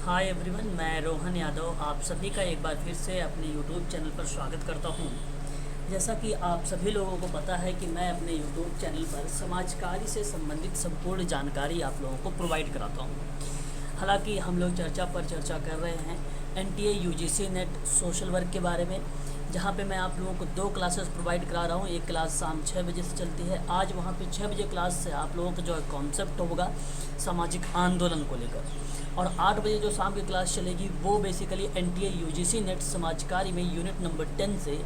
Hi everyone, मैं रोहन यादव आप सभी का एक बार फिर से अपने यूट्यूब चैनल पर स्वागत करता हूं। जैसा कि आप सभी लोगों को पता है कि मैं अपने यूट्यूब चैनल पर समाज कार्य से संबंधित संपूर्ण जानकारी आप लोगों को प्रोवाइड कराता हूं। हालांकि हम लोग चर्चा पर चर्चा कर रहे हैं NTA UGC net social work के बारे में, जहाँ पे मैं आप लोगों को 2 क्लासेस प्रोवाइड करा रहा हूँ। एक क्लास शाम 6 बजे से चलती है। आज वहाँ पे 6 बजे क्लास से आप लोगों का जो है कॉन्सेप्ट होगा सामाजिक आंदोलन को लेकर, और 8 बजे जो शाम की क्लास चलेगी वो बेसिकली एनटीए यूजीसी नेट समाज कार्य में यूनिट नंबर 10 से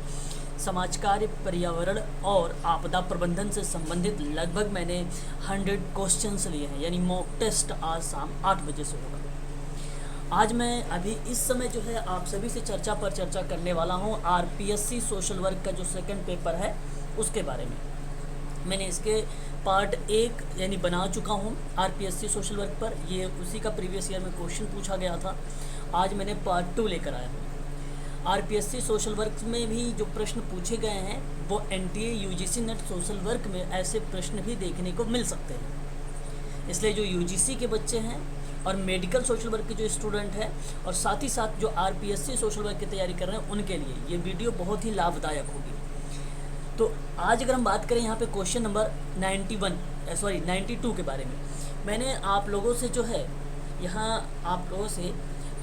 समाज कार्य, पर्यावरण और आपदा प्रबंधन से संबंधित लगभग मैंने 100 क्वेश्चंस लिए हैं, यानी मॉक टेस्ट आज शाम 8 बजे से होगा। आज मैं अभी इस समय जो है आप सभी से चर्चा पर चर्चा करने वाला हूँ आरपीएससी सोशल वर्क का जो सेकंड पेपर है उसके बारे में। मैंने इसके पार्ट 1 यानी बना चुका हूँ आरपीएससी सोशल वर्क पर। ये उसी का प्रीवियस ईयर में क्वेश्चन पूछा गया था। आज मैंने पार्ट 2 लेकर आया हूँ। आरपीएससी सोशल वर्क में भी जो प्रश्न पूछे गए हैं वो NTA UGC net social work में ऐसे प्रश्न भी देखने को मिल सकते हैं। इसलिए जो यूजीसी के बच्चे हैं और मेडिकल सोशल वर्क के जो स्टूडेंट हैं और साथ ही साथ जो आरपीएससी सोशल वर्क की तैयारी कर रहे हैं उनके लिए ये वीडियो बहुत ही लाभदायक होगी। तो आज अगर हम बात करें यहाँ पे क्वेश्चन नंबर 92 के बारे में, मैंने आप लोगों से जो है यहाँ आप लोगों से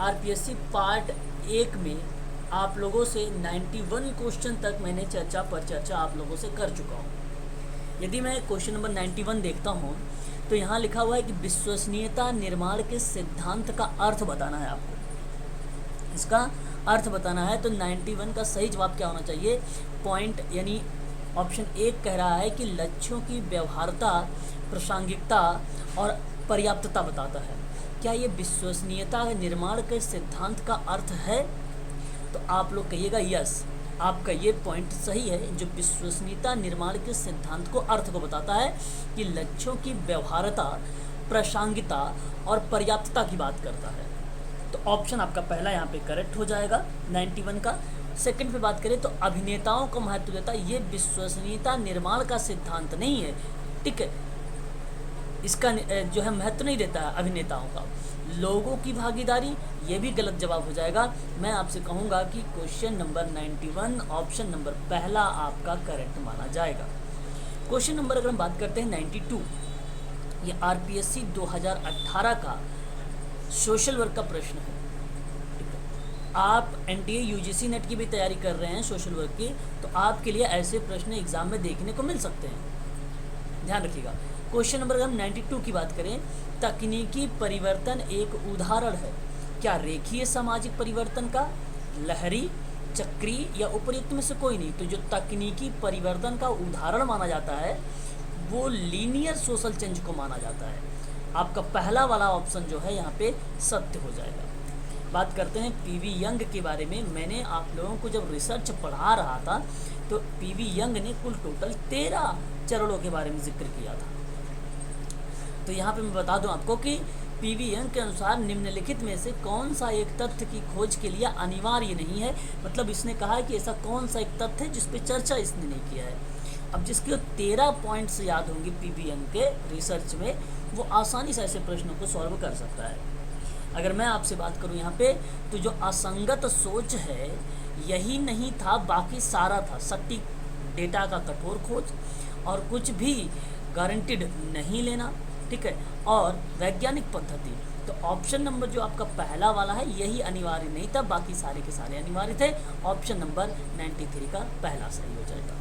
आरपीएससी पार्ट 1 में आप लोगों से 91 क्वेश्चन तक मैंने चर्चा पर चर्चा आप लोगों से कर चुका हूँ। यदि मैं क्वेश्चन नंबर 91 देखता हूँ तो यहाँ लिखा हुआ है कि विश्वसनीयता निर्माण के सिद्धांत का अर्थ बताना है आपको। इसका अर्थ बताना है तो 91 का सही जवाब क्या होना चाहिए? पॉइंट यानी ऑप्शन 1 कह रहा है कि लक्ष्यों की व्यवहार्यता, प्रासंगिकता और पर्याप्तता बताता है। क्या ये विश्वसनीयता निर्माण के सिद्धांत का अर्थ है? तो आप लोग कहिएगा यस, आपका ये पॉइंट सही है। जो विश्वसनीयता निर्माण के सिद्धांत को अर्थ को बताता है कि लक्ष्यों की व्यवहार्यता, प्रासंगिकता और पर्याप्तता की बात करता है। तो ऑप्शन आपका पहला यहाँ पे करेक्ट हो जाएगा 91 का। सेकंड पे बात करें तो अभिनेताओं को महत्व देता है, ये विश्वसनीयता निर्माण का सिद्धांत नहीं है, ठीक है। इसका जो है महत्व नहीं देता है अभिनेताओं का। लोगों की भागीदारी, ये भी गलत जवाब हो जाएगा। मैं आपसे कहूँगा कि क्वेश्चन नंबर 91 ऑप्शन नंबर पहला आपका करेक्ट माना जाएगा। क्वेश्चन नंबर अगर हम बात करते हैं 92, ये आरपीएससी 2018 का सोशल वर्क का प्रश्न है। आप एनटीए यूजीसी नेट की भी तैयारी कर रहे हैं सोशल वर्क की, तो आपके लिए ऐसे प्रश्न एग्जाम में देखने को मिल सकते हैं, ध्यान रखिएगा। क्वेश्चन नंबर हम 92 की बात करें, तकनीकी परिवर्तन एक उदाहरण है। क्या रेखीय सामाजिक परिवर्तन का, लहरी, चक्रीय या उपयुक्त में से कोई नहीं? तो जो तकनीकी परिवर्तन का उदाहरण माना जाता है वो लीनियर सोशल चेंज को माना जाता है। आपका पहला वाला ऑप्शन जो है यहाँ पे सत्य हो जाएगा। बात करते हैं पीवी यंग के बारे में। मैंने आप लोगों को जब रिसर्च पढ़ा रहा था तो पीवी यंग ने कुल टोटल 13 चरणों के बारे में जिक्र किया था। तो यहाँ पे मैं बता दूं आपको कि पीवी यंग के अनुसार निम्नलिखित में से कौन सा एक तथ्य की खोज के लिए अनिवार्य नहीं है। मतलब इसने कहा है कि ऐसा कौन सा एक तथ्य है जिस पे चर्चा इसने नहीं किया है। अब जिसके 13 पॉइंट्स याद होंगे पीवी यंग के रिसर्च में, वो आसानी से ऐसे प्रश्नों को सॉल्व कर सकता है। अगर मैं आपसे बात करूं यहाँ पे, तो जो असंगत सोच है यही नहीं था, बाकी सारा था। सटीक डेटा का कठोर खोज और कुछ भी गारंटीड नहीं लेना, ठीक है, और वैज्ञानिक पद्धति। तो ऑप्शन नंबर जो आपका पहला वाला है यही अनिवार्य नहीं था, बाकी सारे के सारे अनिवार्य थे। ऑप्शन नंबर 93 का पहला सही हो जाएगा।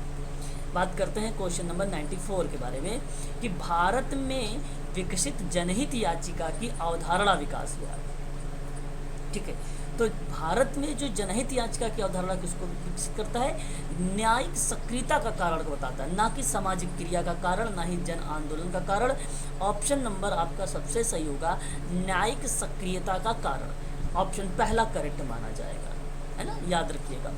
बात करते हैं क्वेश्चन नंबर 94 के बारे में कि भारत में विकसित जनहित याचिका की अवधारणा विकास हुआ, ठीक है। तो भारत में जो जनहित याचिका की अवधारणा किसको विकसित करता है? न्यायिक सक्रियता का कारण को बताता है, ना कि सामाजिक क्रिया का कारण, ना ही जन आंदोलन का कारण। ऑप्शन नंबर आपका सबसे सही होगा, न्यायिक सक्रियता का कारण। ऑप्शन पहला करेक्ट माना जाएगा, है ना, याद रखिएगा।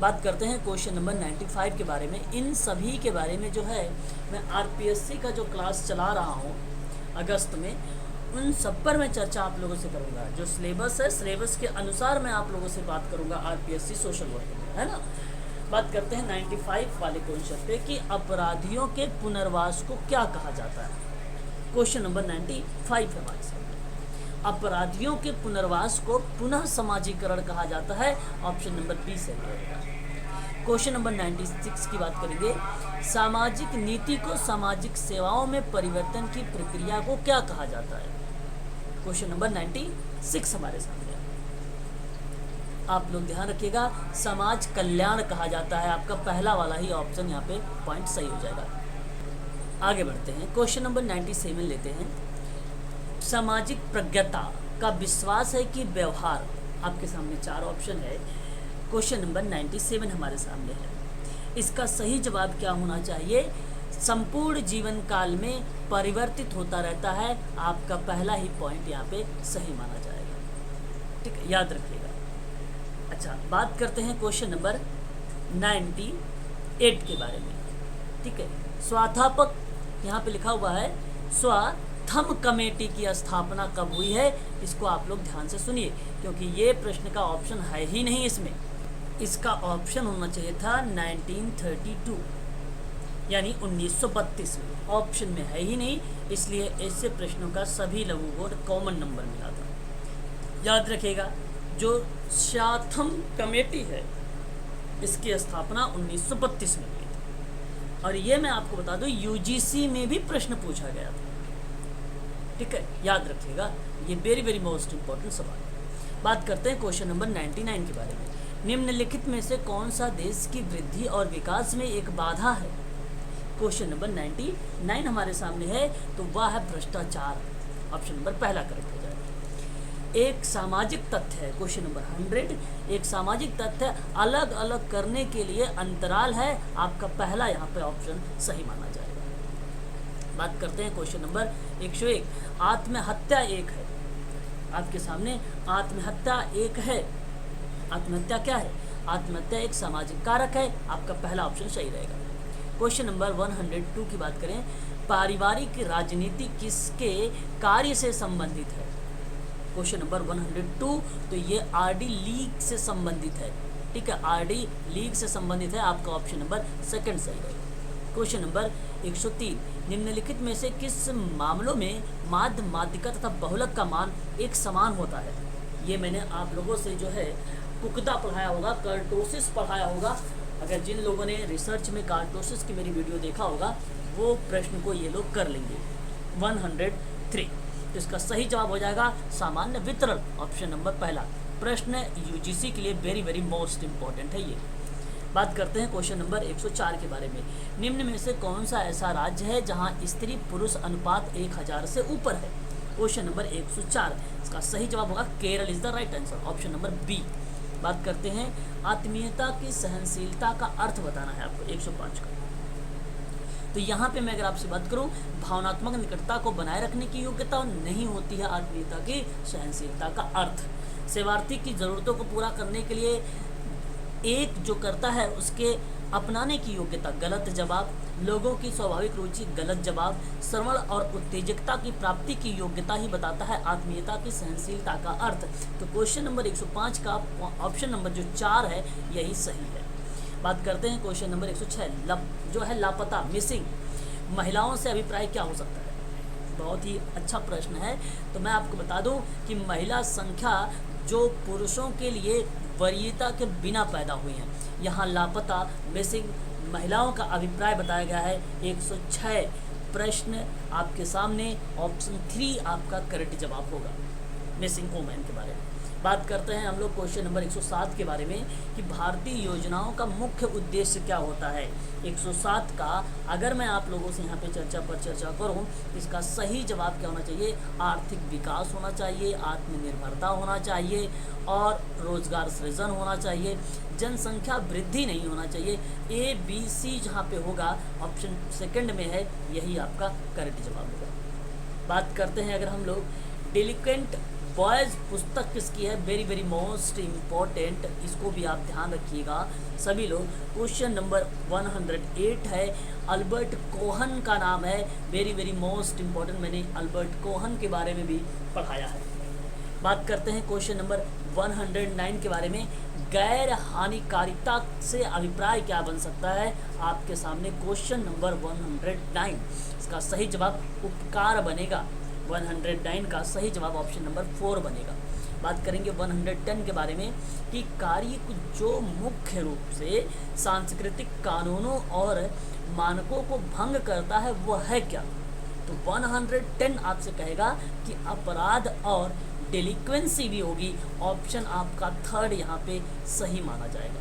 बात करते हैं क्वेश्चन नंबर 95 के बारे में। इन सभी के बारे में जो है मैं आरपीएससी का जो क्लास चला रहा हूँ अगस्त में, उन सब पर मैं चर्चा आप लोगों से करूँगा। जो सिलेबस है, सिलेबस के अनुसार मैं आप लोगों से बात करूँगा आरपीएससी सोशल वर्क में, है ना। बात करते हैं 95 वाले क्वेश्चन पे कि अपराधियों के पुनर्वास को क्या कहा जाता है। क्वेश्चन नंबर 95 है हमारे साथ। अपराधियों के पुनर्वास को पुनः समाजीकरण कहा जाता है। ऑप्शन नंबर बी सही है। क्वेश्चन नंबर 96 की बात करेंगे। सामाजिक नीति को सामाजिक सेवाओं में परिवर्तन की प्रक्रिया को क्या कहा जाता है? क्वेश्चन नंबर 96 हमारे सामने है। आप लोग ध्यान रखिएगा, समाज कल्याण कहा जाता है। आपका पहला वाला ही ऑप्शन यहाँ पे पॉइंट सही हो जाएगा। आगे बढ़ते हैं, क्वेश्चन नंबर 97 लेते हैं। सामाजिक प्रज्ञता का विश्वास है कि व्यवहार, आपके सामने 4 ऑप्शन है। क्वेश्चन नंबर 97 हमारे सामने है। इसका सही जवाब क्या होना चाहिए? संपूर्ण जीवन काल में परिवर्तित होता रहता है। आपका पहला ही पॉइंट यहाँ पे सही माना जाएगा। ठीक है, याद रखिएगा। अच्छा, बात करते हैं क्वेश्चन नंबर 98 के बारे में। ठीक है, स्वाध्यापक यहाँ पे लिखा हुआ है स्वाथम कमेटी की स्थापना कब हुई है? इसको आप लोग ध्यान से सुनिए, क्योंकि ये प्रश्न का ऑप्शन है ही नहीं इसमें। इसका ऑप्शन होना चाहिए था 1932 यानी 1932 में। ऑप्शन में है ही नहीं, इसलिए ऐसे प्रश्नों का सभी लोगों को कॉमन नंबर मिला था। याद रखिएगा, जो स्वाथम कमेटी है इसकी स्थापना 1932 में हुई थी। और ये मैं आपको बता दूं, यूजीसी में भी प्रश्न पूछा गया था। ठीक है, याद रखिएगा, ये वेरी वेरी मोस्ट इंपॉर्टेंट सवाल है। बात करते हैं क्वेश्चन नंबर 99 के बारे में। निम्नलिखित में से कौन सा देश की वृद्धि और विकास में एक बाधा है? क्वेश्चन नंबर 99 हमारे सामने है, तो वह है भ्रष्टाचार। ऑप्शन नंबर पहला करेक्ट हो जाएगा। एक सामाजिक तथ्य है, क्वेश्चन नंबर 100, एक सामाजिक तथ्य अलग अलग करने के लिए अंतराल है। आपका पहला यहाँ पे ऑप्शन सही माना जाएगा। बात करते हैं क्वेश्चन नंबर 101। आत्महत्या एक है, आपके सामने आत्महत्या एक है। आत्महत्या क्या है? आत्महत्या एक सामाजिक कारक है। आपका पहला ऑप्शन सही रहेगा। क्वेश्चन नंबर 102 की बात करें। पारिवारिक राजनीति किसके कार्य से संबंधित है? क्वेश्चन नंबर 102, तो ये आरडी लीग से संबंधित है। ठीक है, आरडी लीग से संबंधित है। आपका ऑप्शन नंबर सेकंड सही रहेगा। क्वेश्चन नंबर 103, निम्नलिखित में से किस मामलों में माध्य, माध्यिका तथा बहुलक का मान एक समान होता है? ये मैंने आप लोगों से जो है पुख्ता पढ़ाया होगा, कर्टोसिस पढ़ाया होगा। अगर जिन लोगों ने रिसर्च में कार्टोसिस की मेरी वीडियो देखा होगा, वो प्रश्न को ये लोग कर लेंगे। 103, तो इसका सही जवाब हो जाएगा सामान्य वितरण। ऑप्शन नंबर पहला। प्रश्न यूजीसी के लिए वेरी वेरी मोस्ट इंपॉर्टेंट है ये। बात करते हैं क्वेश्चन नंबर 104 के बारे में। निम्न में से कौन सा ऐसा राज्य है जहां स्त्री पुरुष अनुपात 1000 से ऊपर है? क्वेश्चन नंबर 104, इसका सही जवाब होगा Kerala is the right answer. Option number B. बात करते हैं आत्मीयता की सहनशीलता का अर्थ बताना है आपको, 105 का। तो यहाँ पे मैं अगर आपसे बात करूँ, भावनात्मक निकटता को बनाए रखने की योग्यता नहीं होती है आत्मीयता की सहनशीलता का अर्थ। सेवार्थी की ज़रूरतों को पूरा करने के लिए एक जो करता है उसके अपनाने की योग्यता, गलत जवाब। लोगों की स्वाभाविक रुचि, गलत जवाब। श्रवण और उत्तेजकता की प्राप्ति की योग्यता ही बताता है आत्मीयता की सहनशीलता का अर्थ। तो क्वेश्चन नंबर 105 का ऑप्शन नंबर जो 4 है यही सही है। बात करते हैं क्वेश्चन नंबर 106, जो है लापता, मिसिंग। महिलाओं से अभिप्राय क्या हो सकता है? बहुत ही अच्छा प्रश्न है। तो मैं आपको बता दूं कि महिला संख्या जो पुरुषों के लिए वरीयता के बिना पैदा हुई हैं, यहाँ लापता, मिसिंग, महिलाओं का अभिप्राय बताया गया है 106। प्रश्न आपके सामने ऑप्शन 3 आपका करेक्ट जवाब होगा, मिसिंग वुमेन के बारे में। बात करते हैं हम लोग क्वेश्चन नंबर 107 के बारे में कि भारतीय योजनाओं का मुख्य उद्देश्य क्या होता है। 107 का अगर मैं आप लोगों से यहाँ पे चर्चा करूँ, इसका सही जवाब क्या होना चाहिए? आर्थिक विकास होना चाहिए, आत्मनिर्भरता होना चाहिए और रोजगार सृजन होना चाहिए। जनसंख्या वृद्धि नहीं होना चाहिए। ए बी सी जहाँ पे होगा ऑप्शन सेकंड में है, यही आपका करेक्ट जवाब होगा। बात करते हैं अगर हम लोग डेलिकेंट बॉयज़ पुस्तक किसकी है? वेरी वेरी मोस्ट इम्पॉर्टेंट, इसको भी आप ध्यान रखिएगा सभी लोग। क्वेश्चन नंबर 108 है, अल्बर्ट कोहन का नाम है। वेरी वेरी मोस्ट इम्पॉर्टेंट, मैंने अल्बर्ट कोहन के बारे में भी पढ़ाया है। बात करते हैं क्वेश्चन नंबर 109 के बारे में। गैर हानिकारिता से अभिप्राय क्या बन सकता है? आपके सामने क्वेश्चन नंबर 109, इसका सही जवाब उपकार बनेगा। 109 का सही जवाब ऑप्शन नंबर 4 बनेगा। बात करेंगे 110 के बारे में कि कार्य जो मुख्य रूप से सांस्कृतिक कानूनों और मानकों को भंग करता है वह है क्या। तो 110 आपसे कहेगा कि अपराध और डिलिक्वेंसी भी होगी। ऑप्शन आपका थर्ड यहाँ पे सही माना जाएगा।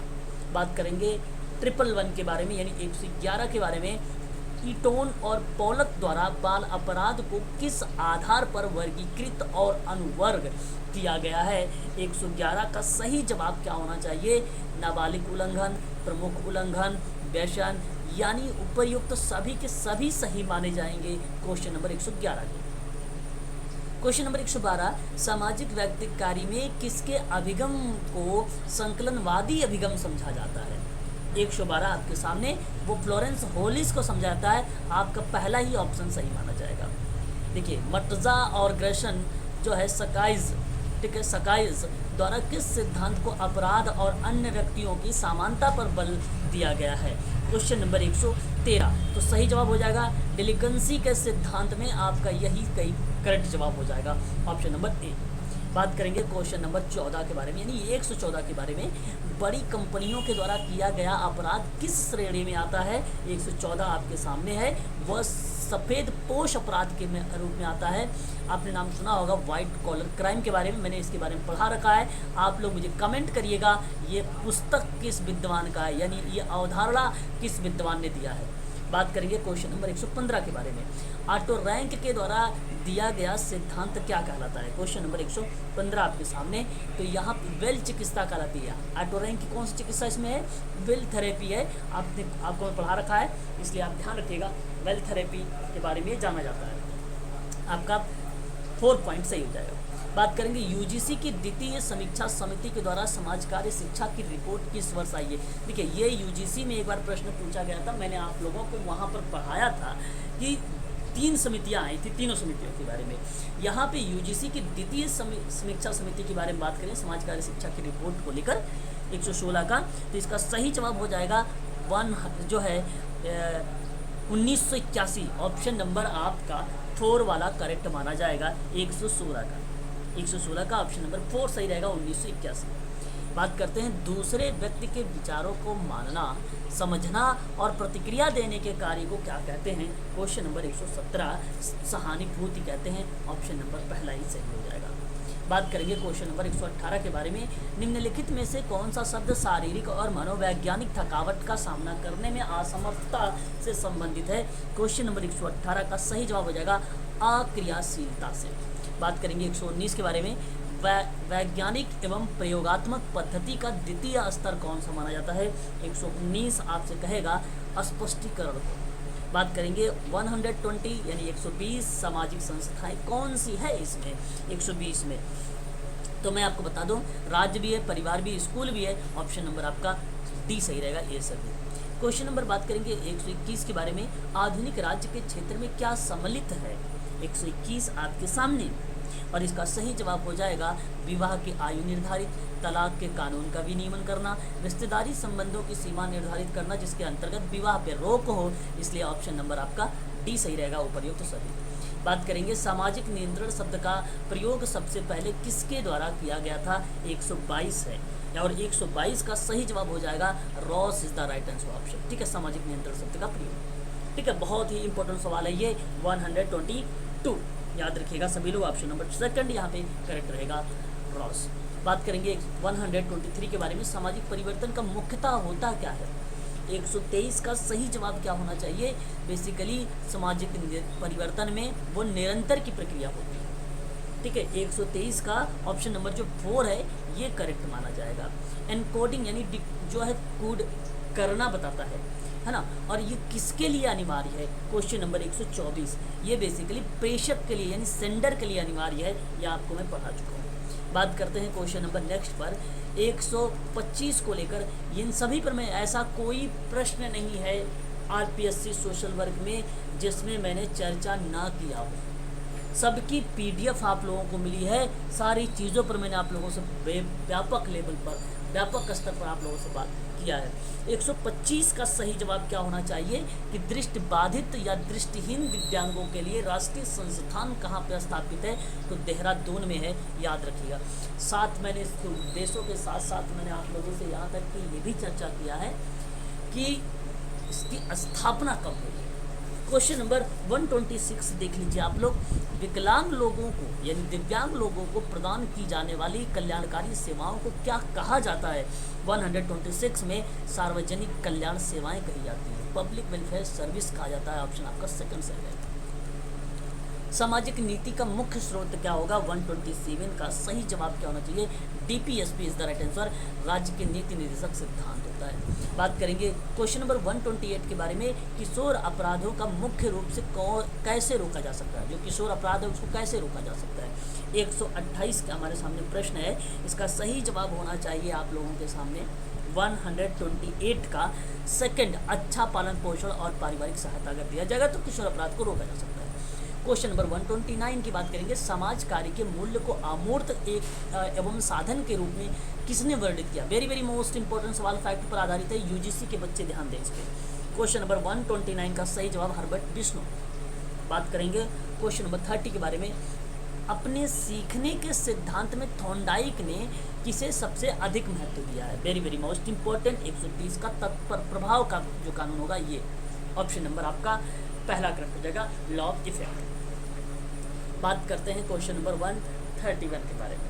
बात करेंगे 111 के बारे में यानी 111 के बारे में। ईटोन और पॉलक द्वारा बाल अपराध को किस आधार पर वर्गीकृत और अनुवर्ग किया गया है। 111 का सही जवाब क्या होना चाहिए। नाबालिग उल्लंघन, प्रमुख उल्लंघन, व्यसन, यानी उपर्युक्त सभी के सभी सही माने जाएंगे क्वेश्चन नंबर 111 के। क्वेश्चन नंबर 112 सामाजिक व्यक्तित्व कार्य में किसके अभिगम को संकलनवादी अभिगम समझा जाता है। 112 आपके सामने वो फ्लोरेंस होलिस को समझाता है। आपका पहला ही ऑप्शन सही माना जाएगा। देखिए मर्तजा और ग्रेशन जो है सकाइज, ठीक है, सकाइज द्वारा किस सिद्धांत को अपराध और अन्य व्यक्तियों की समानता पर बल दिया गया है। क्वेश्चन नंबर 113 तो सही जवाब हो जाएगा डिलिगेंसी के सिद्धांत में आपका यही कई करेक्ट जवाब हो जाएगा ऑप्शन नंबर ए। बात करेंगे क्वेश्चन नंबर 14 के बारे में यानी 114 के बारे में। बड़ी कंपनियों के द्वारा किया गया अपराध किस श्रेणी में आता है। 114 आपके सामने है, वह सफ़ेद पोश अपराध के रूप में आता है। आपने नाम सुना होगा वाइट कॉलर क्राइम के बारे में, मैंने इसके बारे में पढ़ा रखा है। आप लोग मुझे कमेंट करिएगा ये पुस्तक किस विद्वान का है, यानी ये अवधारणा किस विद्वान ने दिया है। बात करेंगे क्वेश्चन नंबर 115 के बारे में। ऑटो रैंक के द्वारा दिया गया सिद्धांत क्या कहलाता है। क्वेश्चन नंबर 115 आपके सामने। तो यहाँ वेल चिकित्सा कहलाती है। ऑटो रैंक की कौन सी चिकित्सा इसमें है, वेल थेरेपी है। आपको मैं पढ़ा रखा है इसलिए आप ध्यान रखिएगा। वेल थेरेपी के बारे में जाना जाता है। आपका 4 पॉइंट सही हो जाएगा। बात करेंगे यूजीसी की द्वितीय समीक्षा समिति के द्वारा समाज कार्य शिक्षा की रिपोर्ट किस वर्ष आई है। देखिए ये यूजीसी में एक बार प्रश्न पूछा गया था, मैंने आप लोगों को वहाँ पर पढ़ाया था कि 3 समितियाँ आई थी, तीनों समितियों के बारे में। यहाँ पे यूजीसी की द्वितीय समीक्षा समिति के बारे में बात करें समाज कार्य शिक्षा की रिपोर्ट को लेकर 116 का, तो इसका सही जवाब हो जाएगा 1 जो है 1981। ऑप्शन नंबर आपका 4 वाला करेक्ट माना जाएगा। 116 का ऑप्शन नंबर 4 सही रहेगा 1981। बात करते हैं दूसरे व्यक्ति के विचारों को मानना, समझना और प्रतिक्रिया देने के कार्य को क्या कहते हैं। क्वेश्चन नंबर 117 सहानुभूति कहते हैं। ऑप्शन नंबर पहला ही सही हो जाएगा। बात करेंगे क्वेश्चन नंबर 118 के बारे में। निम्नलिखित में से कौन सा शब्द शारीरिक और मनोवैज्ञानिक थकावट का सामना करने में असमर्थता से संबंधित है। क्वेश्चन नंबर 118 का सही जवाब हो जाएगा अक्रियाशीलता से। बात करेंगे 119 के बारे में। वैज्ञानिक एवं प्रयोगात्मक पद्धति का द्वितीय स्तर कौन सा माना जाता है। 119 आपसे कहेगा स्पष्टीकरण को। बात करेंगे 120 यानी 120 सामाजिक संस्थाएं कौन सी है इसमें 120 में। तो मैं आपको बता दूं राज्य भी है, परिवार भी, स्कूल भी है। ऑप्शन नंबर आपका डी सही रहेगा, ये सभी। क्वेश्चन नंबर बात करेंगे 121 के बारे में। आधुनिक राज्य के क्षेत्र में क्या सम्मिलित है। 121 आपके सामने और इसका सही जवाब हो जाएगा विवाह की आयु निर्धारित, तलाक के कानून का विनियमन करना, रिश्तेदारी संबंधों की सीमा निर्धारित करना जिसके अंतर्गत विवाह पे रोक हो। इसलिए ऑप्शन नंबर आपका डी सही रहेगा उपयुक्त तो सभी। बात करेंगे सामाजिक नियंत्रण शब्द का प्रयोग सबसे पहले किसके द्वारा किया गया था। 122 है और 122 का सही जवाब हो जाएगा Ross is the right answer option. ठीक है, सामाजिक नियंत्रण शब्द का प्रयोग। ठीक है, बहुत ही इंपॉर्टेंट सवाल है ये 122 याद रखिएगा सभी लोग। ऑप्शन नंबर सेकंड यहाँ पे करेक्ट रहेगा रॉस। बात करेंगे 123 के बारे में। सामाजिक परिवर्तन का मुख्यतः होता क्या है। 123 का सही जवाब क्या होना चाहिए। बेसिकली सामाजिक परिवर्तन में वो निरंतर की प्रक्रिया होती है। ठीक है, 123 का ऑप्शन नंबर जो 4 है ये करेक्ट माना जाएगा। एनकोडिंग यानी जो है कोड करना बताता है ना, और ये किसके लिए अनिवार्य है। क्वेश्चन नंबर 124 ये बेसिकली प्रेषक के लिए यानी सेंडर के लिए अनिवार्य है, ये आपको मैं पढ़ा चुका हूँ। बात करते हैं क्वेश्चन नंबर नेक्स्ट पर 125 को लेकर। इन सभी पर मैं ऐसा कोई प्रश्न नहीं है आरपीएससी सोशल वर्क में जिसमें मैंने चर्चा ना किया हो। सबकी पीडीएफ आप लोगों को मिली है। सारी चीज़ों पर मैंने आप लोगों से व्यापक लेवल पर, व्यापक स्तर पर आप लोगों से बात किया है। 125 का सही जवाब क्या होना चाहिए कि दृष्टिबाधित या दृष्टिहीन दिव्यांगों के लिए राष्ट्रीय संस्थान कहाँ पर स्थापित है, तो देहरादून में है, याद रखिएगा। साथ मैंने इसके उद्देश्यों के साथ साथ मैंने आप लोगों से यहाँ तक कि ये भी चर्चा किया है कि इसकी स्थापना कब हुई। क्वेश्चन नंबर 126 देख लीजिए आप लोग। विकलांग लोगों को यानी दिव्यांग लोगों को प्रदान की जाने वाली कल्याणकारी सेवाओं को क्या कहा जाता है? 126 में सार्वजनिक कल्याण सेवाएं कही जाती हैं, पब्लिक वेलफेयर सर्विस कहा जाता है। ऑप्शन आपका सेकंड सही है। सामाजिक नीति का मुख्य स्रोत क्या होगा? 127 का सही जवाब क्या होना चाहिए? DPSP is the right answer. राज्य के नीति निर्देशक सिद्धांत होता है। बात करेंगे क्वेश्चन नंबर 128 के बारे में। किशोर अपराधों का मुख्य रूप से कैसे रोका जा सकता है? जो किशोर अपराध है उसको कैसे रोका जा सकता है? 128 का हमारे सामने प्रश्न है। इसका सही जवाब होना चाहिए आप लोगों के सामने 128 का सेकंड, अच्छा पालन पोषण और पारिवारिक सहायता अगर दिया जाएगा तो किशोर अपराध को रोका जा सकता है। क्वेश्चन नंबर 129 की बात करेंगे। समाज कार्य के मूल्य को अमूर्त एक एवं साधन के रूप में किसने वर्णित किया? वेरी वेरी मोस्ट इंपॉर्टेंट सवाल, फैक्ट पर आधारित है, यूजीसी के बच्चे ध्यान दें इस पर। क्वेश्चन नंबर 129 का सही जवाब हर्बर्ट बिश्नोई। बात करेंगे क्वेश्चन नंबर 30 के बारे में। अपने सीखने के सिद्धांत में थॉर्नडाइक ने किसे सबसे अधिक महत्व दिया है? वेरी वेरी मोस्ट इंपॉर्टेंट 130 का तत्पर प्रभाव का जो कानून होगा ये। ऑप्शन नंबर आपका पहला करेक्ट हो जाएगा, लॉ ऑफ इफेक्ट। बात करते हैं क्वेश्चन नंबर 131 के बारे में।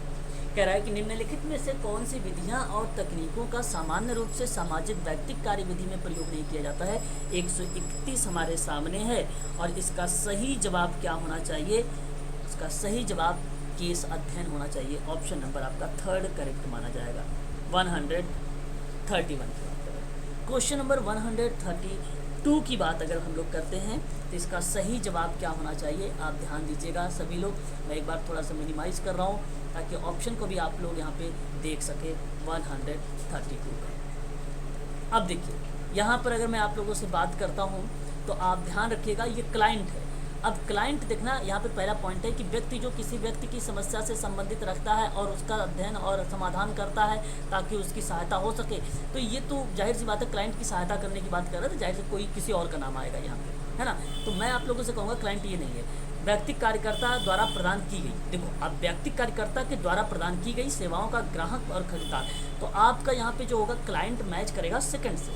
कह रहा है कि निम्नलिखित में से कौन सी विधियां और तकनीकों का सामान्य रूप से सामाजिक व्यक्तिक कार्यविधि में प्रयोग नहीं किया जाता है? 131 हमारे सामने है और इसका सही जवाब क्या होना चाहिए? इसका सही जवाब केस अध्ययन होना चाहिए। ऑप्शन नंबर आपका थर्ड करेक्ट माना जाएगा। 131 की बात करें। क्वेश्चन नंबर 132 की बात अगर हम लोग करते हैं तो इसका सही जवाब क्या होना चाहिए? आप ध्यान दीजिएगा सभी लोग। मैं एक बार थोड़ा सा मिनिमाइज कर रहा हूँ ताकि ऑप्शन को भी आप लोग यहाँ पे देख सके। 132 का अब देखिए, यहाँ पर अगर मैं आप लोगों से बात करता हूँ तो आप ध्यान रखिएगा, ये क्लाइंट है। अब क्लाइंट देखना, यहाँ पे पहला पॉइंट है कि व्यक्ति जो किसी व्यक्ति की समस्या से संबंधित रखता है और उसका अध्ययन और समाधान करता है ताकि उसकी सहायता हो सके। तो ये तो जाहिर सी बात है, क्लाइंट की सहायता करने की बात कर रहे हैं तो जाहिर से कोई किसी और का नाम आएगा यहाँ पे, है ना। तो मैं आप लोगों से कहूँगा क्लाइंट ये नहीं है, व्यक्तिक कार्यकर्ता द्वारा प्रदान की गई। देखो, अब व्यक्तिक कार्यकर्ता के द्वारा प्रदान की गई सेवाओं का ग्राहक और खरीदार, तो आपका यहाँ पे जो होगा क्लाइंट मैच करेगा सेकंड से,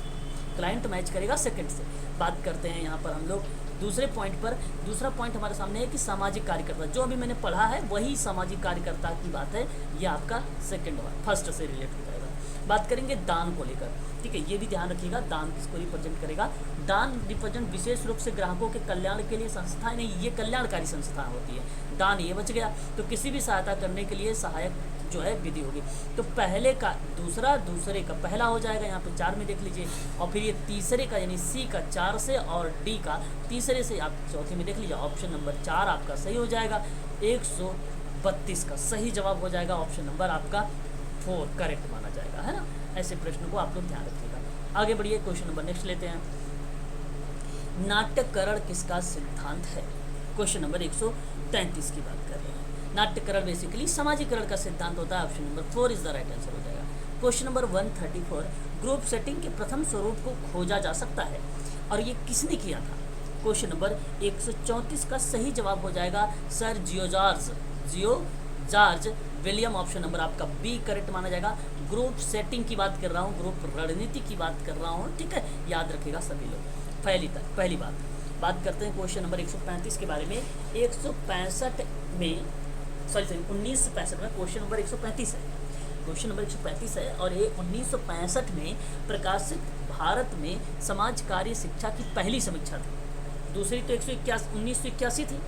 क्लाइंट मैच करेगा सेकंड से। बात करते हैं यहाँ पर हम लोग दूसरे पॉइंट पर। दूसरा पॉइंट हमारे सामने है कि सामाजिक कार्यकर्ता, जो अभी मैंने पढ़ा है वही सामाजिक कार्यकर्ता की बात है, ये आपका सेकंड और फर्स्ट से रिलेट हो जाएगा। बात करेंगे दान को लेकर, ठीक है, ये भी ध्यान रखिएगा, दान किसको रिप्रेजेंट करेगा? दान रिप्रेजेंट विशेष रूप से ग्राहकों के कल्याण के लिए संस्थाएं नहीं, ये कल्याणकारी संस्थाएं होती है। दान ये बच गया, तो किसी भी सहायता करने के लिए सहायक जो है विधि होगी। तो पहले का दूसरा, दूसरे का पहला हो जाएगा, यहाँ पे 4 में देख लीजिए, और फिर ये तीसरे का यानी सी का 4 से और डी का तीसरे से आप चौथे में देख लीजिए। ऑप्शन नंबर 4 आपका सही हो जाएगा। 132 का सही जवाब हो जाएगा। ऑप्शन नंबर आपका 4 करेक्ट माना जाएगा, है ना। ऐसे प्रश्न को आप लोग ध्यान रखिएगा। आगे बढ़िए, क्वेश्चन नंबर नेक्स्ट लेते हैं। नाट्यकरण किसका सिद्धांत है? क्वेश्चन नंबर 133 की बात कर रहे हैं। नाट्यकरण बेसिकली सामाजिकरण का सिद्धांत होता है। Option number 4 is the right answer हो जाएगा। क्वेश्चन नंबर 134, ग्रुप सेटिंग के प्रथम स्वरूप को खोजा जा सकता है और ये किसने किया था? क्वेश्चन नंबर 134 का सही जवाब हो जाएगा सर जियोजार्ज विलियम। ऑप्शन नंबर आपका बी करेक्ट माना जाएगा। ग्रुप सेटिंग की बात कर रहा हूँ, ग्रुप रणनीति की बात कर रहा हूँ, ठीक है, याद रखिएगा सभी लोग। पहली बात करते हैं क्वेश्चन नंबर 135 के बारे में। 165 में 1965 में क्वेश्चन नंबर 135 है, क्वेश्चन नंबर 135 है और ये 1965 में प्रकाशित भारत में समाज कार्य शिक्षा की पहली समीक्षा थी। दूसरी तो 1981 थी,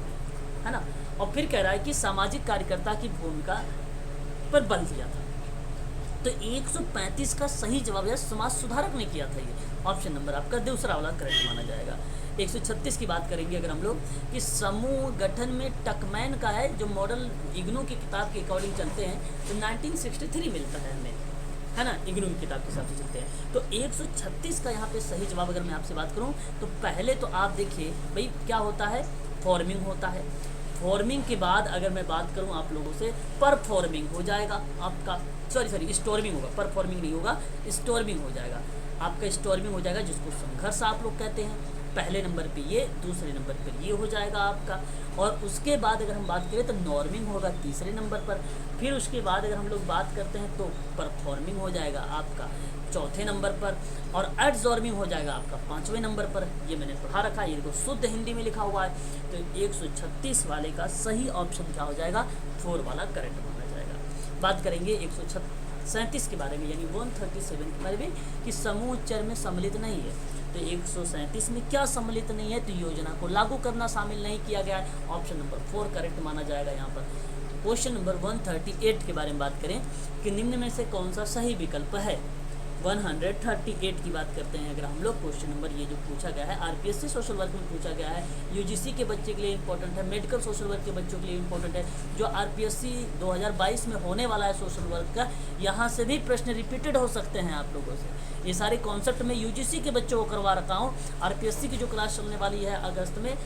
है ना। और फिर कह रहा है कि सामाजिक कार्यकर्ता की भूमिका पर बल दिया था। तो 135 का सही जवाब है समाज सुधारक ने किया था ये। ऑप्शन नंबर आपका दूसरा वाला करेक्ट माना जाएगा। 136 की बात करेंगे अगर हम लोग कि समूह गठन में टकमैन का है, जो मॉडल इग्नू की किताब के अकॉर्डिंग चलते हैं तो 1963 मिलता है हमें, है ना, इग्नू की किताब के हिसाब से चलते हैं। तो 136 का यहाँ पे सही जवाब अगर मैं आपसे बात करूँ तो पहले तो आप देखिए भाई क्या होता है, फॉर्मिंग होता है। फॉर्मिंग के बाद अगर मैं बात करूं आप लोगों से, परफॉर्मिंग हो जाएगा आपका, सॉरी स्टॉर्मिंग होगा, परफॉर्मिंग नहीं होगा, स्टॉर्मिंग हो जाएगा आपका, स्टॉर्मिंग हो जाएगा, जिसको संघर्ष आप लोग कहते हैं। पहले नंबर पे ये, दूसरे नंबर पर ये हो जाएगा आपका। और उसके बाद अगर हम बात करें तो नॉर्मिंग होगा तीसरे नंबर पर। फिर उसके बाद अगर हम लोग बात करते हैं तो परफॉर्मिंग हो जाएगा आपका चौथे नंबर पर, और एडजॉर्मिंग हो जाएगा आपका पाँचवें नंबर पर। ये मैंने पढ़ा रखा है, ये देखो शुद्ध हिंदी में लिखा हुआ है। तो 136 वाले का सही ऑप्शन क्या हो जाएगा, 4 वाला करेक्ट माना जाएगा। बात करेंगे 137 के बारे में, यानी 137 के बारे में, कि समूह चर में सम्मिलित नहीं है। तो 137 में क्या सम्मिलित नहीं है, तो योजना को लागू करना शामिल नहीं किया गया है। ऑप्शन नंबर 4 करेक्ट माना जाएगा यहाँ पर। क्वेश्चन नंबर 138 के बारे में बात करें कि निम्न में से कौन सा सही विकल्प है। 138 की बात करते हैं अगर हम लोग, क्वेश्चन नंबर ये जो पूछा गया है आरपीएससी सोशल वर्क में पूछा गया है, यूजीसी के बच्चे के लिए इंपॉर्टेंट है, मेडिकल सोशल वर्क के बच्चों के लिए इंपॉर्टेंट है। जो आरपीएससी 2022 में होने वाला है सोशल वर्क का, यहाँ से भी प्रश्न रिपीटेड हो सकते हैं आप लोगों से। ये सारे कॉन्सेप्ट में यूजीसी के बच्चों को करवा रखा हूँ। आरपीएससी की जो क्लास चलने वाली है अगस्त में,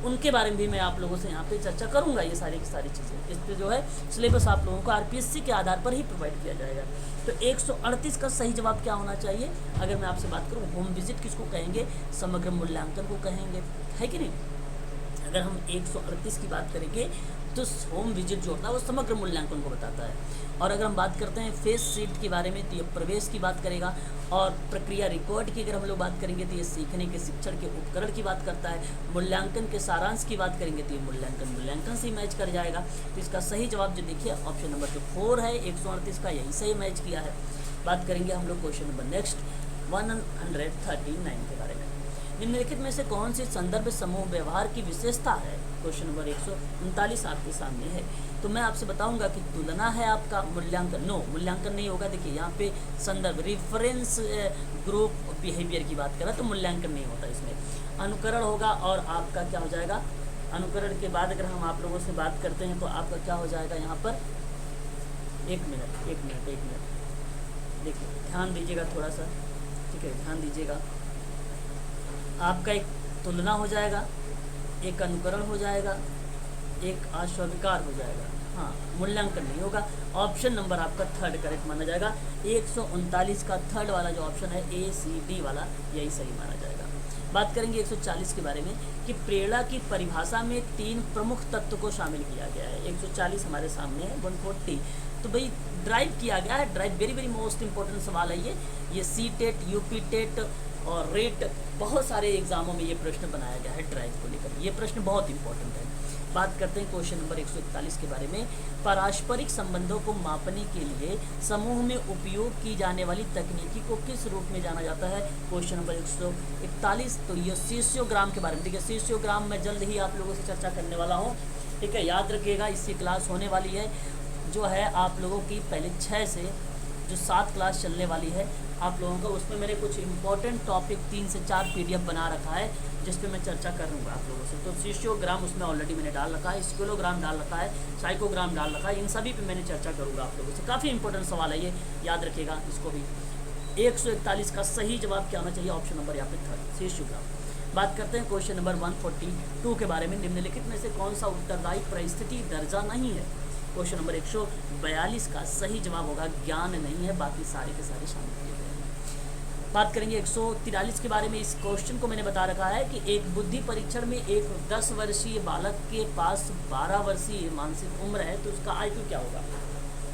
उनके बारे में भी मैं आप लोगों से यहाँ पे चर्चा करूँगा। ये सारी की सारी चीज़ें, इस पे जो है सिलेबस आप लोगों को आरपीएससी के आधार पर ही प्रोवाइड किया जाएगा। तो 138 का सही जवाब क्या होना चाहिए। अगर मैं आपसे बात करूँ, होम विजिट किसको कहेंगे, समग्र मूल्यांकन को कहेंगे, है कि नहीं। अगर हम 138 की बात करेंगे तो होम विजिट जो होता है वो समग्र मूल्यांकन को बताता है। और अगर हम बात करते हैं फेस शीट के बारे में, तो ये प्रवेश की बात करेगा। और प्रक्रिया रिकॉर्ड की अगर हम लोग बात करेंगे तो ये सीखने के शिक्षण के उपकरण की बात करता है। मूल्यांकन के सारांश की बात करेंगे तो ये मूल्यांकन से मैच कर जाएगा। तो इसका सही जवाब जो देखिए ऑप्शन नंबर जो 4 है 138 का, यही सही मैच किया है। बात करेंगे हम लोग क्वेश्चन नंबर नेक्स्ट 139 के बारे में। निम्नलिखित में से कौन सी संदर्भ समूह व्यवहार की विशेषता है। क्वेश्चन नंबर 139 आपके सामने है। तो मैं आपसे बताऊंगा कि तुलना है आपका, मूल्यांकन मूल्यांकन नहीं होगा। देखिए यहाँ पे संदर्भ रेफरेंस ग्रुप बिहेवियर की बात करें तो मूल्यांकन नहीं होता इसमें। अनुकरण होगा और आपका क्या हो जाएगा, अनुकरण के बाद अगर हम आप लोगों से बात करते हैं तो आपका क्या हो जाएगा यहाँ पर, एक मिनट देखिए ध्यान दीजिएगा थोड़ा सा, ठीक है ध्यान दीजिएगा। आपका एक तुलना हो जाएगा, एक अनुकरण हो जाएगा, एक अस्वीकार हो जाएगा। हाँ, मूल्यांकन नहीं होगा। ऑप्शन नंबर आपका 3 करेक्ट माना जाएगा। 139 का 3 वाला जो ऑप्शन है ACD वाला, यही सही माना जाएगा। बात करेंगे 140 के बारे में कि प्रेरणा की परिभाषा में 3 प्रमुख तत्व को शामिल किया गया है। 140 हमारे सामने है। 140 तो भाई ड्राइव किया गया है। ड्राइव वेरी मोस्ट इंपॉर्टेंट सवाल है ये सी टेट, यूपी टेट और रेट, बहुत सारे एग्जामों में ये प्रश्न बनाया गया है ड्राइव को लेकर। ये प्रश्न बहुत इंपॉर्टेंट है। बात करते हैं क्वेश्चन नंबर 141 के बारे में। पारस्परिक संबंधों को मापने के लिए समूह में उपयोग की जाने वाली तकनीकी को किस रूप में जाना जाता है। क्वेश्चन नंबर 141, तो ये सीसियोग्राम के बारे में। देखिए सीसियोग्राम मैं जल्द ही आप लोगों से चर्चा करने वाला हूँ, ठीक है, याद रखिएगा। इसकी क्लास होने वाली है जो है आप लोगों की पहले 6 से जो 7 क्लास चलने वाली है आप लोगों का, उसमें मैंने कुछ इंपॉर्टेंट टॉपिक 3 से 4 PDF बना रखा है जिस पे मैं चर्चा करूँगा आप लोगों से। तो सीसियोग्राम उसमें ऑलरेडी मैंने डाल रखा है, स्किलोग्राम डाल रखा है, साइकोग्राम डाल रखा है, इन सभी पे मैंने चर्चा करूँगा आप लोगों से। काफ़ी इंपॉर्टेंट सवाल है ये, याद रखिएगा इसको भी। 141 का सही जवाब क्या होना चाहिए, ऑप्शन नंबर यहाँ पे 3 सीसियोग्राम। बात करते हैं क्वेश्चन नंबर 142 के बारे में। निम्नलिखित में से कौन सा उत्तरदायी परिस्थिति दर्जा नहीं है। क्वेश्चन नंबर 142 का सही जवाब होगा ज्ञान नहीं है, बाकी सारे के सारे शामिल किए गए हैं। बात करेंगे 143 के बारे में। इस क्वेश्चन को मैंने बता रखा है कि एक बुद्धि परीक्षण में एक 10 वर्षीय बालक के पास 12 वर्षीय मानसिक उम्र है तो उसका IQ क्या होगा।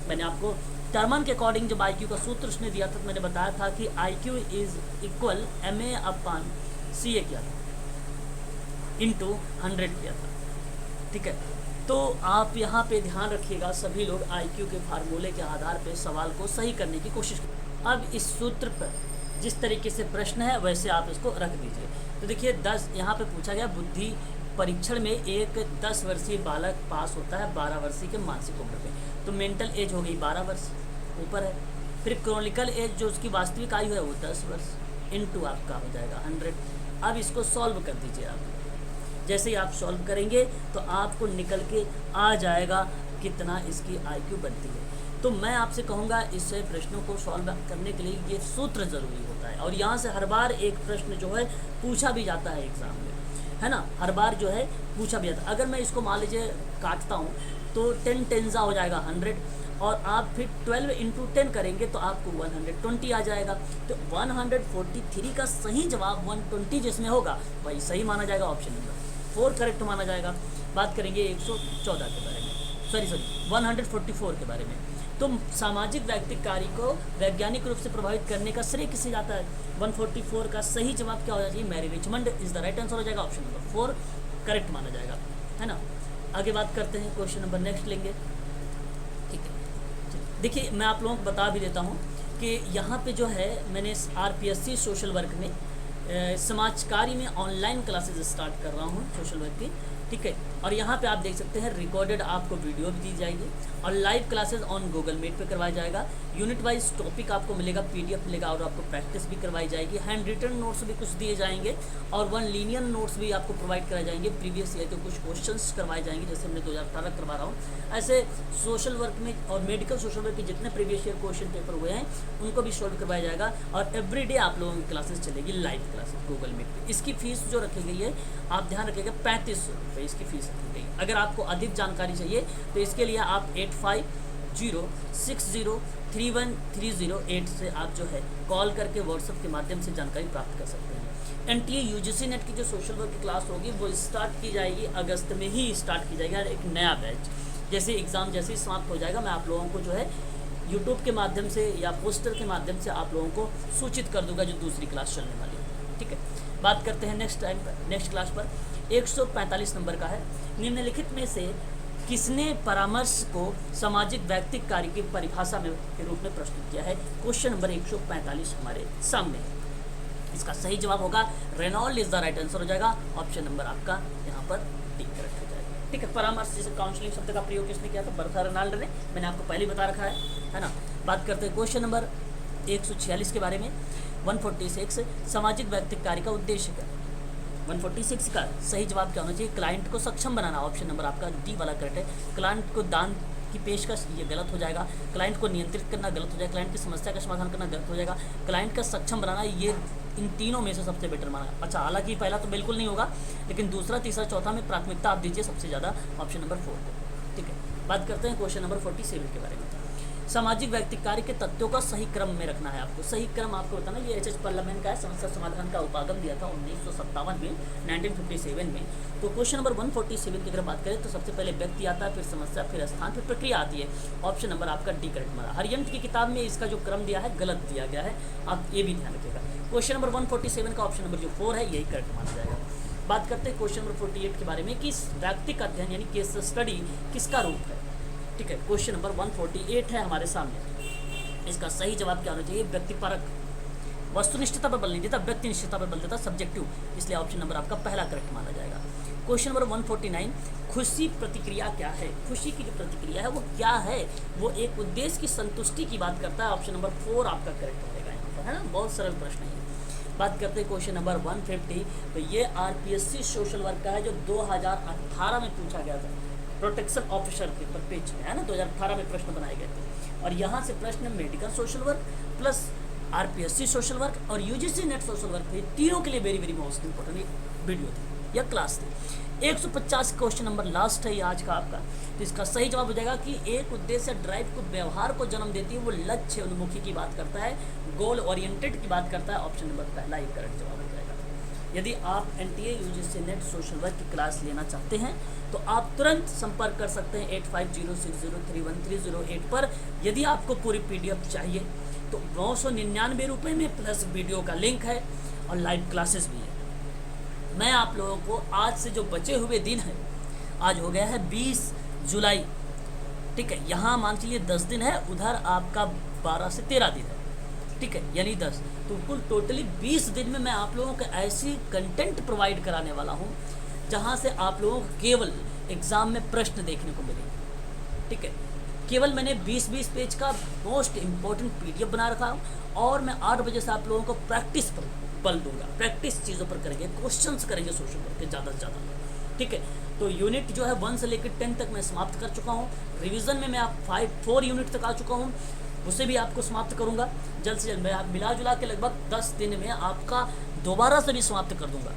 मैंने आपको टर्मन के अकॉर्डिंग जब IQ का सूत्र उसने दिया था तो मैंने बताया था कि IQ इज इक्वल MA/CA किया था, इंटू 100 किया था, ठीक है। तो आप यहाँ पे ध्यान रखिएगा, सभी लोग IQ के फार्मूले के आधार पे सवाल को सही करने की कोशिश करें। अब इस सूत्र पर जिस तरीके से प्रश्न है वैसे आप इसको रख दीजिए। तो देखिए 10 यहाँ पे पूछा गया, बुद्धि परीक्षण में एक 10 वर्षीय बालक पास होता है 12 वर्षीय के मानसिक उम्र पे, तो मेंटल एज हो गई 12 वर्ष ऊपर है। फिर क्रॉनिकल एज जो उसकी वास्तविक आयु है वो 10 वर्ष, इंटू आपका हो जाएगा 100। अब इसको सॉल्व कर दीजिए आप। जैसे ही आप सॉल्व करेंगे तो आपको निकल के आ जाएगा कितना इसकी IQ बनती है। तो मैं आपसे कहूँगा इस प्रश्नों को सॉल्व करने के लिए ये सूत्र ज़रूरी होता है, और यहाँ से हर बार एक प्रश्न जो है पूछा भी जाता है एग्ज़ाम में। है ना, हर बार जो है पूछा भी जाता है। अगर मैं इसको मान लीजिए काटता हूँ तो 10 टेंजा हो जाएगा 100, और आप फिर 12 इंटू 10 करेंगे तो आपको 120 आ जाएगा। तो 143 का सही जवाब 120 जिसमें होगा वही सही माना जाएगा, ऑप्शन नंबर 4 करेक्ट माना जाएगा। बात करेंगे 114 के बारे में, सॉरी 144 के बारे में। तो सामाजिक वैयक्तिक कार्य को वैज्ञानिक रूप से प्रभावित करने का श्रेय किसे जाता है? 144 का सही जवाब क्या हो जाएगा? Mary Richmond is the right answer हो जाएगा, ऑप्शन नंबर 4 करेक्ट माना जाएगा, है ना। आगे बात करते हैं, क्वेश्चन नंबर नेक्स्ट लेंगे। ठीक है, देखिए मैं आप लोगों को बता भी देता हूँ कि यहाँ पे जो है मैंने RPSC सोशल वर्क में समाज कार्य में ऑनलाइन क्लासेस स्टार्ट कर रहा हूँ सोशल वर्क की। ठीक है, और यहाँ पे आप देख सकते हैं रिकॉर्डेड आपको वीडियो भी दी जाएगी और live classes on Google Meet पे करवाया जाएगा। यूनिट वाइज टॉपिक आपको मिलेगा, PDF मिलेगा और आपको प्रैक्टिस भी करवाई जाएगी। हैंड रिटन नोट्स भी कुछ दिए जाएंगे और 1 लीनियर नोट्स भी आपको प्रोवाइड कराए जाएंगे। प्रीवियस ईयर के कुछ क्वेश्चंस करवाए जाएंगे, जैसे हमने 2018 करवा रहा हूँ। ऐसे सोशल वर्क में और मेडिकल सोशल वर्क के जितने प्रीवियस ईयर क्वेश्चन पेपर हुए हैं उनको भी सॉल्व करवाया जाएगा। और एवरीडे आप लोगों की क्लासेस चलेगी, लाइव क्लासेस गूगल मीट पर। इसकी फीस जो रखी गई है आप ध्यान रखिएगा, 3500 रुपये इसकी फीस रखी गई। अगर आपको अधिक जानकारी चाहिए तो इसके लिए आप 8506031308 से आप जो है कॉल करके व्हाट्सएप के माध्यम से जानकारी प्राप्त कर सकते हैं। NTA UGC नेट की जो सोशल वर्क की क्लास होगी वो स्टार्ट की जाएगी, अगस्त में ही स्टार्ट की जाएगी। एक नया बैच जैसे एग्ज़ाम जैसे ही समाप्त हो जाएगा मैं आप लोगों को जो है यूट्यूब के माध्यम से या पोस्टर के माध्यम से आप लोगों को सूचित कर दूंगा जो दूसरी क्लास चलने वाली है। ठीक है, बात करते हैं नेक्स्ट क्लास पर। 145 नंबर का है, निम्नलिखित में से किसने परामर्श को सामाजिक वैयक्तिक कार्य की परिभाषा में के रूप में प्रस्तुत किया है? क्वेश्चन नंबर 145 हमारे सामने है। इसका सही जवाब होगा Reynold is the right answer हो जाएगा, ऑप्शन नंबर आपका यहाँ पर डी करेक्ट हो जाएगा। ठीक है, परामर्श जैसे काउंसलिंग शब्द का प्रयोग किसने किया था? बर्था रेनॉल्ड ने, मैंने आपको पहले बता रखा है ना। बात करते हैं क्वेश्चन नंबर 146 के बारे में। 146 सामाजिक वैयक्तिक कार्य का उद्देश्य क्या? 146 का सही जवाब क्या होना चाहिए? क्लाइंट को सक्षम बनाना, ऑप्शन नंबर आपका डी वाला करेक्ट है। क्लाइंट को दान की पेशकश, ये गलत हो जाएगा। क्लाइंट को नियंत्रित करना गलत हो जाएगा। क्लाइंट की समस्या का समाधान करना गलत हो जाएगा। क्लाइंट का सक्षम बनाना, ये इन तीनों में से सबसे बेटर माना। अच्छा, हालांकि पहला तो बिल्कुल नहीं होगा, लेकिन दूसरा तीसरा चौथा में प्राथमिकता आप दीजिए सबसे ज़्यादा ऑप्शन नंबर 4 को। ठीक है, बात करते हैं क्वेश्चन नंबर 47 के बारे में। सामाजिक वैयक्तिक कार्य के तथ्यों का सही क्रम में रखना है आपको। सही क्रम आपको बताना, ये H.H. पार्लियामेंट का है, समस्या समाधान का उपागम दिया था 1957 में, 1957 में। तो क्वेश्चन नंबर 147 की अगर बात करें तो सबसे पहले व्यक्ति आता है, फिर समस्या, फिर स्थान, फिर प्रक्रिया आती है। ऑप्शन नंबर आपका डी करेक्ट माना। हरियंत की किताब में इसका जो क्रम दिया है गलत दिया गया है, आप ये भी ध्यान रखिएगा। क्वेश्चन नंबर 147 का ऑप्शन नंबर जो 4 है यही करेक्ट माना जाएगा। बात करते हैं क्वेश्चन नंबर 48 के बारे में कि व्यक्तिगत अध्ययन यानी केस स्टडी किसका रूप है? ठीक है, क्वेश्चन नंबर 148 है हमारे सामने। इसका सही जवाब क्या होना चाहिए? व्यक्तिपरक, वस्तुनिष्ठता पर बल नहीं देता, व्यक्तिनिष्ठता पर बल देता, सब्जेक्टिव, इसलिए ऑप्शन नंबर आपका पहला करेक्ट माना जाएगा। क्वेश्चन नंबर 149 खुशी प्रतिक्रिया क्या है? खुशी की जो प्रतिक्रिया है वो क्या है? वो एक उद्देश्य की संतुष्टि की बात करता है, ऑप्शन नंबर 4 आपका करेक्ट हो जाएगा यहाँ पर, है ना। बहुत सरल प्रश्न है। बात करते हैं क्वेश्चन नंबर 150, तो ये RPSC सोशल वर्क का है जो 2018 में पूछा गया था, प्रोटेक्शन ऑफिसर के पर पेज है ना, 2018 में प्रश्न बनाए गए थे। और यहाँ से प्रश्न medical social work plus RPSC social work और UGC नेट सोशल वर्क थे, तीनों के लिए very very most important video थी या क्लास थी। 150 क्वेश्चन नंबर लास्ट है ये आज का आपका। तो इसका सही जवाब हो जाएगा कि एक उद्देश्य ड्राइव को व्यवहार को जन्म देती है, वो लक्ष्य उन्मुखी की बात करता है, गोल ओरिएंटेड की बात करता है, ऑप्शन नंबर पहला ही करेक्ट जवाब हो जाएगा। यदि आप NTA UGC net social work की क्लास लेना चाहते हैं तो आप तुरंत संपर्क कर सकते हैं 8506031308 पर। यदि आपको पूरी PDF चाहिए तो 999 रुपये में प्लस वीडियो का लिंक है और लाइव क्लासेस भी है। मैं आप लोगों को आज से जो बचे हुए दिन है, आज हो गया है 20 जुलाई, ठीक है, यहाँ मान चलिए 10 दिन है, उधर आपका 12 से 13 दिन है, ठीक है, यानी 10, तो कुल टोटली 20 दिन में मैं आप लोगों को ऐसी कंटेंट प्रोवाइड कराने वाला हूँ जहाँ से आप लोगों को केवल एग्ज़ाम में प्रश्न देखने को मिलेंगे। ठीक है, केवल मैंने 20-20 पेज का मोस्ट इम्पोर्टेंट PDF बना रखा हूँ और मैं 8 बजे से आप लोगों को प्रैक्टिस पर बल दूंगा, प्रैक्टिस चीज़ों पर करेंगे, क्वेश्चंस करेंगे सोशल वर्क के ज़्यादा से ज़्यादा। ठीक है, तो यूनिट जो है 1 से लेकर 10 तक मैं समाप्त कर चुका हूँ। रिवीजन में मैं आप 4 यूनिट तक आ चुका हूँ, उसे भी आपको समाप्त करूँगा जल्द से जल्द। मैं आप मिला जुला के लगभग 10 दिन में आपका दोबारा से भी समाप्त कर दूँगा।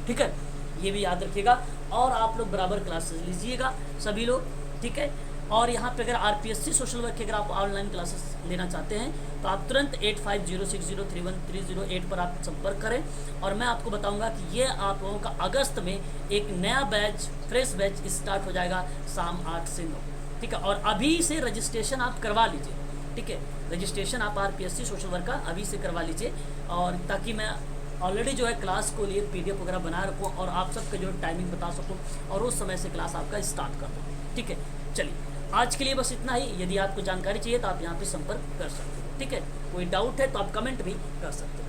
ठीक है, ये भी याद रखिएगा। और आप लोग बराबर क्लासेस लीजिएगा सभी लोग, ठीक है। और यहाँ पे अगर आरपीएससी सोशल वर्क की अगर आप ऑनलाइन क्लासेस लेना चाहते हैं तो आप तुरंत 8506031308 पर आप संपर्क करें। और मैं आपको बताऊंगा कि ये आप लोगों का अगस्त में एक नया बैच, फ्रेश बैच स्टार्ट हो जाएगा शाम 8 से 9, ठीक है। और अभी से रजिस्ट्रेशन आप करवा लीजिए, ठीक है। रजिस्ट्रेशन आप आरपीएससी सोशल वर्क का अभी से करवा लीजिए, और ताकि मैं ऑलरेडी जो है क्लास को लिए पीडीएफ वगैरह बना रखूँ और आप सबके जो टाइमिंग बता सकूँ और उस समय से क्लास आपका स्टार्ट कर दूँ, ठीक है। चलिए, आज के लिए बस इतना ही। यदि आपको जानकारी चाहिए तो आप यहाँ पे संपर्क कर सकते हो, ठीक है। कोई डाउट है तो आप कमेंट भी कर सकते हो।